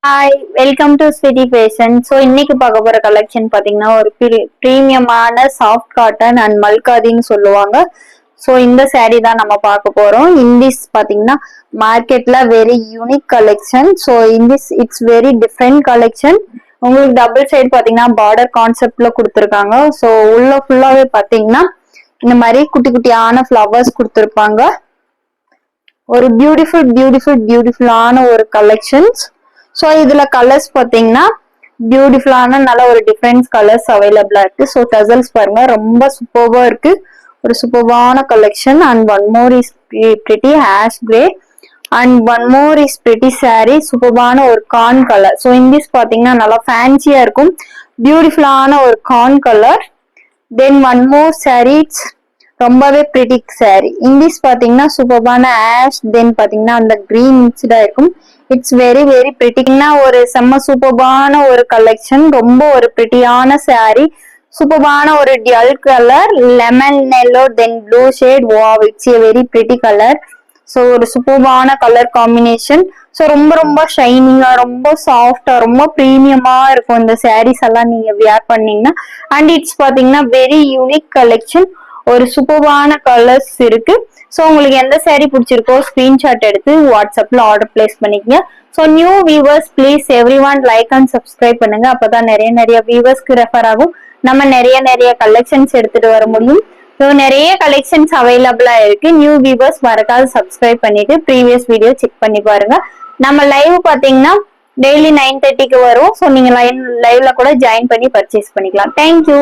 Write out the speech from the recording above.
Hi, welcome to Sweety Fashion. So இன்னைக்கு பார்க்க போற கலெக்ஷன் பார்த்தீங்கன்னா ஒரு ப்ரீமியமான சாஃப்ட் காட்டன் அண்ட் மல்காதின்னு சொல்லுவாங்க. ஸோ இந்த saree தான் நம்ம பார்க்க போறோம். இந்திஸ் பார்த்தீங்கன்னா மார்க்கெட்ல very unique collection. So இந்திஸ் it's very different collection. உங்களுக்கு டபுள் சைடு பார்த்தீங்கன்னா பார்டர் கான்செப்ட்ல கொடுத்துருக்காங்க. ஸோ உள்ள ஃபுல்லாவே பார்த்தீங்கன்னா இந்த மாதிரி குட்டி குட்டியான ஃப்ளவர்ஸ் கொடுத்துருப்பாங்க. ஒரு பியூட்டிஃபுல்லான ஒரு கலெக்ஷன்ஸ். ஸோ இதுல கலர்ஸ் பாத்தீங்கன்னா பியூட்டிஃபுல்லான நல்ல ஒரு டிஃப்ரெண்ட் கலர்ஸ் அவைலபிளா இருக்கு. ஸோ டசல்ஸ் பாருங்க, ரொம்ப சூப்பர்வா இருக்கு. ஒரு சூப்பர்வான collection. And one more is pretty ash grey and one more is pretty sari. சூப்பர்வான ஒரு கார்ன் கலர். ஸோ இங்கிஸ் பாத்தீங்கன்னா நல்லா ஃபேன்சியா இருக்கும். பியூட்டிஃபுல்லான ஒரு கார்ன் கலர். தென் ஒன் மோர் சாரி ரொம்பவே பிரிட்டி சாரி. இங்கிலீஷ் பாத்தீங்கன்னா சூப்பர்பான ஆஷ், தென் பாத்தீங்கன்னா அந்த கிரீன் மிக்ஸ்டா இருக்கும். இட்ஸ் வெரி பிரிட்டினா ஒரு செம்ம சூப்பர்பான ஒரு கலெக்ஷன். ரொம்ப ஒரு பிரிட்டியான சாரி. சூப்பர்பான ஒரு teal colour lemon yellow then blue shade. Wow, it's A very pretty colour. So ஒரு சூப்பர்பான கலர் காம்பினேஷன். ஸோ ரொம்ப ஷைனிங்கா, ரொம்ப சாஃப்டா, ரொம்ப ப்ரீமியமா இருக்கும் இந்த சாரீஸ் எல்லாம் நீங்க வியர் பண்ணீங்கன்னா. அண்ட் இட்ஸ் பாத்தீங்கன்னா வெரி யூனிக் கலெக்ஷன். ஒரு சூப்பர்வான கலர்ஸ் இருக்கு. ஸோ உங்களுக்கு எந்த சாரீ பிடிச்சிருக்கோ ஸ்கிரீன்ஷாட் எடுத்து வாட்ஸ்அப்ல ஆர்டர் பிளேஸ் பண்ணிக்கங்க. So new viewers please every one like and subscribe பண்ணுங்க. அப்பதான் நிறைய வியூவர்ஸ்க்கு ரெஃபர் ஆகும். நம்ம நிறைய கலெக்ஷன்ஸ் எடுத்துட்டு வர முடியும். ஸோ நிறைய கலெக்ஷன்ஸ் அவைலபிளா இருக்கு. நியூ வியூவர்ஸ் மறக்காது சப்ஸ்கிரைப் பண்ணிட்டு ப்ரீவியஸ் வீடியோ செக் பண்ணி பாருங்க. நம்ம லைவ் பாத்தீங்கன்னா டெய்லி 9:30க்கு வரும். ஸோ நீங்க லைவ்ல கூட ஜாயின் பண்ணி பர்ச்சேஸ் பண்ணிக்கலாம். தேங்க்யூ.